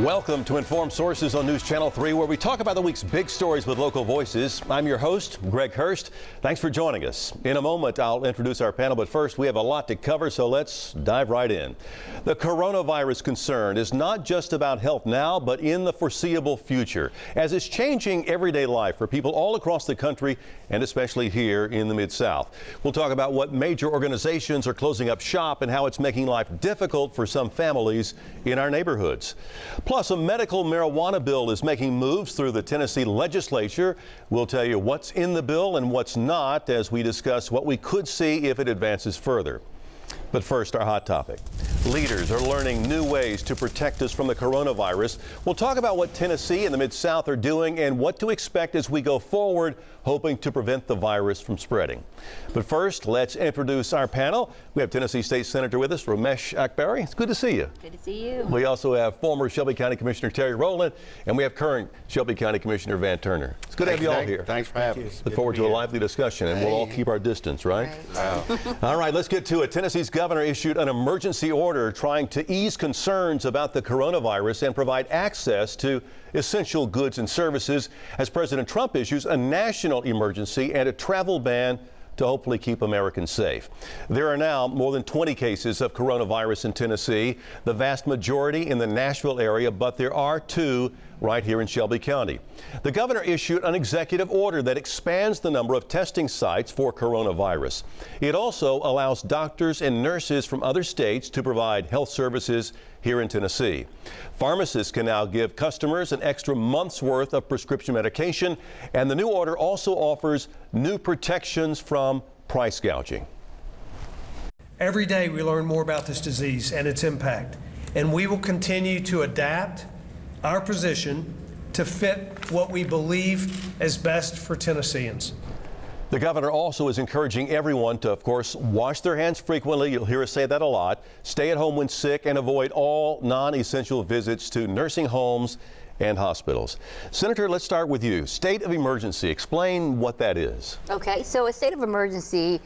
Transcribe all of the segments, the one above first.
Welcome to Informed Sources on News Channel 3, where we talk about the week's big stories with local voices. I'm your host, Greg Hurst. Thanks for joining us. In a moment, I'll introduce our panel, but first, we have a lot to cover, so let's dive right in. The coronavirus concern is not just about health now, but in the foreseeable future, as it's changing everyday life for people all across the country, and especially here in the Mid-South. We'll talk about what major organizations are closing up shop and how it's making life difficult for some families in our neighborhoods. Plus, a medical marijuana bill is making moves through the Tennessee legislature. We'll tell you what's in the bill and what's not as we discuss what we could see if it advances further. But first, our hot topic. Leaders are learning new ways to protect us from the coronavirus. We'll talk about what Tennessee and the Mid-South are doing and what to expect as we go forward, hoping to prevent the virus from spreading. But first, let's introduce our panel. We have Tennessee State Senator with us, Ramesh Akbari. It's good to see you. Good to see you. We also have former Shelby County Commissioner Terry Rowland, and we have current Shelby County Commissioner Van Turner. It's good to have you all here. Thanks for having us. Look forward to a lively discussion, and we'll all keep our distance, right? All right, let's get to it. Tennessee's governor issued an emergency order trying to ease concerns about the coronavirus and provide access to essential goods and services as President Trump issues a national emergency and a travel ban to hopefully keep Americans safe. There are now more than 20 cases of coronavirus in Tennessee, the vast majority in the Nashville area, but there are 2 right here in Shelby County. The governor issued an executive order that expands the number of testing sites for coronavirus. It also allows doctors and nurses from other states to provide health services here in Tennessee. Pharmacists can now give customers an extra month's worth of prescription medication, and the new order also offers new protections from price gouging. Every day we learn more about this disease and its impact, and we will continue to adapt our position to fit what we believe is best for Tennesseans. The governor also is encouraging everyone to, of course, wash their hands frequently. You'll hear us say that a lot. Stay at home when sick and avoid all non-essential visits to nursing homes and hospitals. Senator, let's start with you. State of emergency. Explain what that is. Okay, so a state of emergency,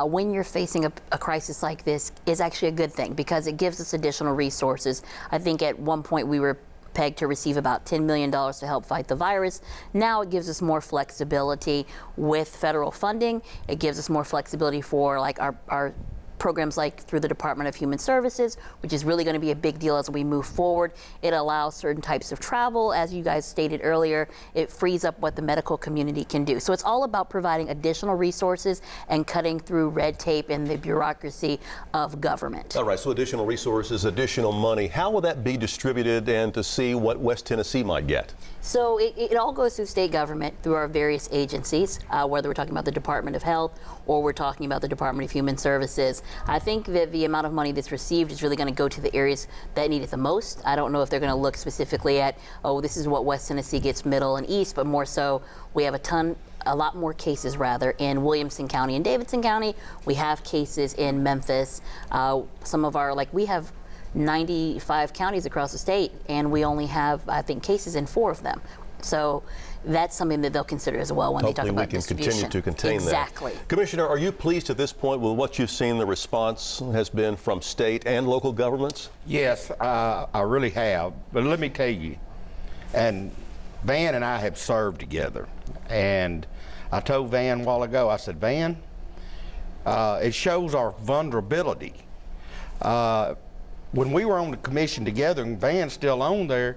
when you're facing a crisis like this, is actually a good thing because it gives us additional resources. I think at one point we were pegged to receive about $10 million to help fight the virus. Now it gives us more flexibility with federal funding. It gives us more flexibility for like our programs like through the Department of Human Services, which is really going to be a big deal as we move forward. It allows certain types of travel. As you guys stated earlier, it frees up what the medical community can do. So it's all about providing additional resources and cutting through red tape and the bureaucracy of government. All right, so additional resources, additional money. How will that be distributed and to see what West Tennessee might get? So it all goes through state government, through our various agencies, whether we're talking about the Department of Health or we're talking about the Department of Human Services. I think that the amount of money that's received is really going to go to the areas that need it the most. I don't know if they're going to look specifically at, oh, this is what West Tennessee gets, Middle and East, but more so we have a lot more cases rather in Williamson County and Davidson County. We have cases in Memphis. Some of our, we have 95 counties across the state, and we only have, I think, cases in 4 of them. So that's something that they'll consider as well when they talk about distribution. Hopefully we can continue to contain exactly. that. Commissioner, are you pleased at this point with what you've seen the response has been from state and local governments? Yes, I really have. But let me tell you, and Van and I have served together. And I told Van a while ago, I said, Van, it shows our vulnerability. When we were on the commission together and Van's still on there,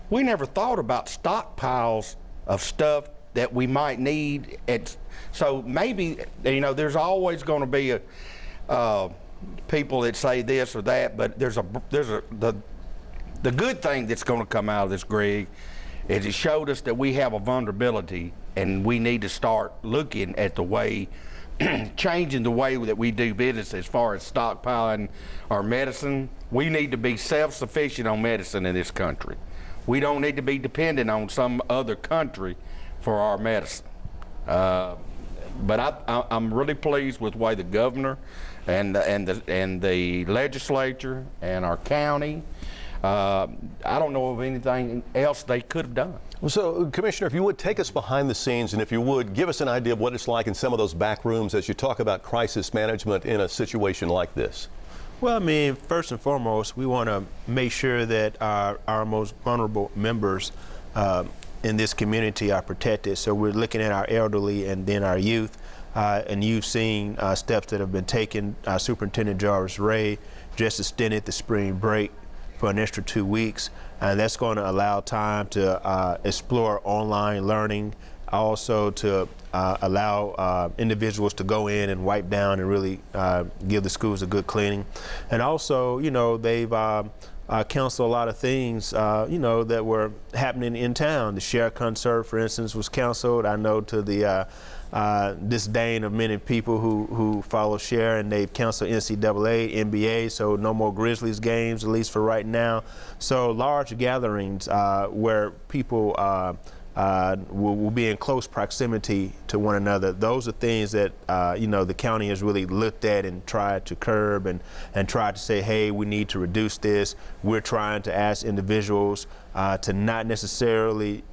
we never thought about stockpiles of stuff that we might need. So maybe, there's always going to be people that say this or that, but the good thing that's going to come out of this, Greg, is it showed us that we have a vulnerability and we need to start looking at the way changing the way that we do business as far as stockpiling our medicine. We need to be self-sufficient on medicine in this country. We don't need to be dependent on some other country for our medicine. But I'm really pleased with the way the governor and the legislature and our county. I don't know of anything else they could have done. Well, so, Commissioner, if you would take us behind the scenes, and if you would give us an idea of what it's like in some of those back rooms as you talk about crisis management in a situation like this. Well, I mean, first and foremost, we want to make sure that our most vulnerable members in this community are protected. So we're looking at our elderly and then our youth. And you've seen steps that have been taken. Superintendent Jarvis Ray just extended the spring break for an extra 2 weeks. And that's going to allow time to explore online learning, also to allow individuals to go in and wipe down and really give the schools a good cleaning. And also, you know, they've canceled a lot of things, you know, that were happening in town. The Share concert, for instance, was canceled. I know to the disdain of many people who follow Share, and they've canceled NCAA, NBA, so no more Grizzlies games, at least for right now. So large gatherings where people will be in close proximity to one another. Those are things that you know, the county has really looked at and tried to curb and tried to say, hey, we need to reduce this. We're trying to ask individuals to not necessarily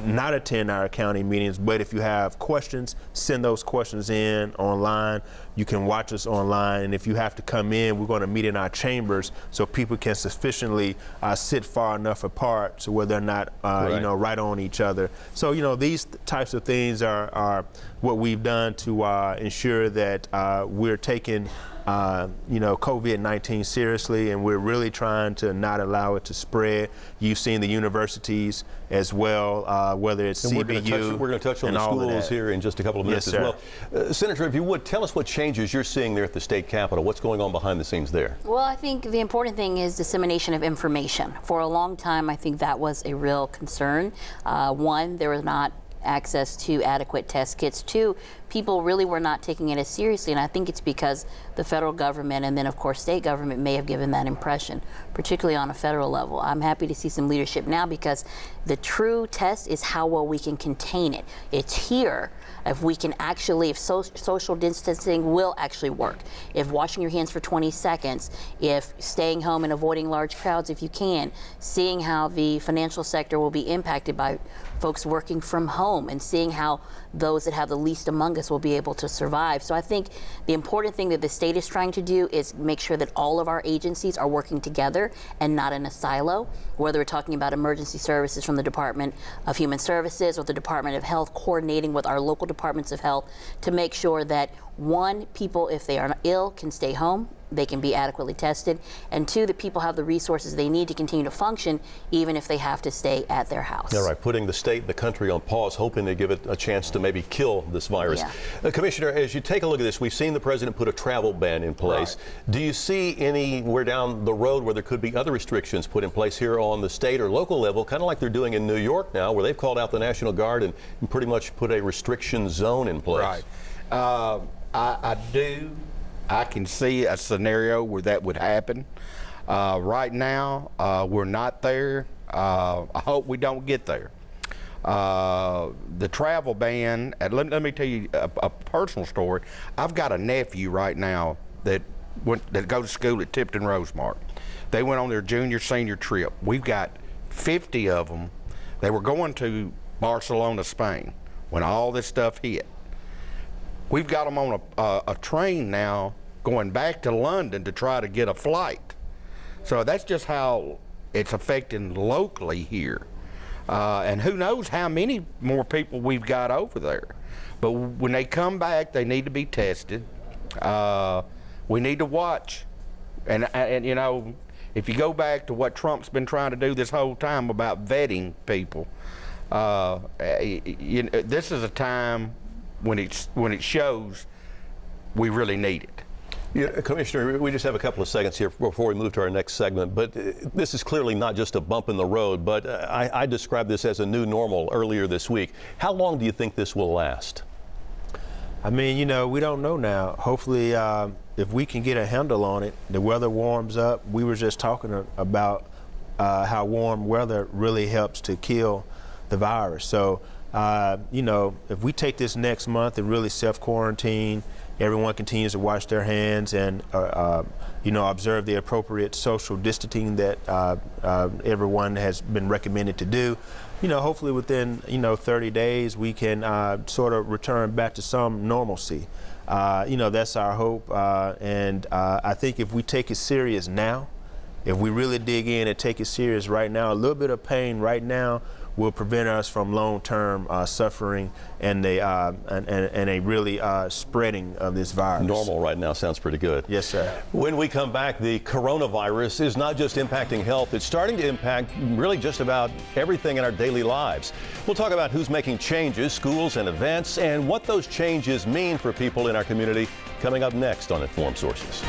not attend our county meetings, but if you have questions, send those questions in online. You can watch us online, and if you have to come in, we're going to meet in our chambers so people can sufficiently sit far enough apart so where they're not you know, right on each other. So, you know, these types of things are what we've done to ensure that we're taking you know, COVID-19 seriously, and we're really trying to not allow it to spread. You've seen the universities as well, whether it's and CBU. We're going to touch on the schools here in just a couple of minutes as well. Senator, if you would, tell us what changes you're seeing there at the state capitol. What's going on behind the scenes there? Well, I think the important thing is dissemination of information. For a long time, I think that was a real concern. One, there was not access to adequate test kits. Two, people really were not taking it as seriously, and I think it's because the federal government and then of course state government may have given that impression, particularly on a federal level. I'm happy to see some leadership now because the true test is how well we can contain it. It's here. If we can actually, if social distancing will actually work, if washing your hands for 20 seconds, if staying home and avoiding large crowds if you can, seeing how the financial sector will be impacted by folks working from home, and seeing how those that have the least among us will be able to survive. So I think the important thing that the state is trying to do is make sure that all of our agencies are working together and not in a silo, whether we're talking about emergency services from the Department of Human Services or the Department of Health, coordinating with our local departments of health to make sure that, one, people, if they are ill, can stay home, they can be adequately tested, and two, that people have the resources they need to continue to function even if they have to stay at their house. All right, putting the state and the country on pause, hoping they give it a chance to maybe kill this virus. Yeah. Commissioner, as you take a look at this, we've seen the president put a travel ban in place. Right. Do you see anywhere down the road where there could be other restrictions put in place here on the state or local level, kind of like they're doing in New York now, where they've called out the National Guard and pretty much put a restriction zone in place? Right. I can see a scenario where that would happen. Right now, we're not there. I hope we don't get there. The travel ban, let me tell you a personal story. I've got a nephew right now that goes to school at Tipton Rosemark. They went on their junior, senior trip. We've got 50 of them. They were going to Barcelona, Spain, when all this stuff hit. We've got them on a train now going back to London to try to get a flight. So that's just how it's affecting locally here. And who knows how many more people we've got over there. But when they come back, they need to be tested. We need to watch. And you know, if you go back to what Trump's been trying to do this whole time about vetting people, this is a time when it shows we really need it. Yeah, Commissioner, we just have a couple of seconds here before we move to our next segment, but this is clearly not just a bump in the road, but I described this as a new normal earlier this week. How long do you think this will last? I mean, you know, we don't know now. Hopefully, if we can get a handle on it, the weather warms up. We were just talking about how warm weather really helps to kill the virus. So, you know, if we take this next month and really self-quarantine, everyone continues to wash their hands and, you know, observe the appropriate social distancing that everyone has been recommended to do, hopefully within 30 days we can sort of return back to some normalcy. That's our hope, and I think if we take it serious now, if we really dig in and take it serious right now, a little bit of pain right now will prevent us from long-term suffering and a really spreading of this virus. Normal right now sounds pretty good. Yes, sir. When we come back, the coronavirus is not just impacting health, it's starting to impact really just about everything in our daily lives. We'll talk about who's making changes, schools and events, and what those changes mean for people in our community coming up next on Informed Sources.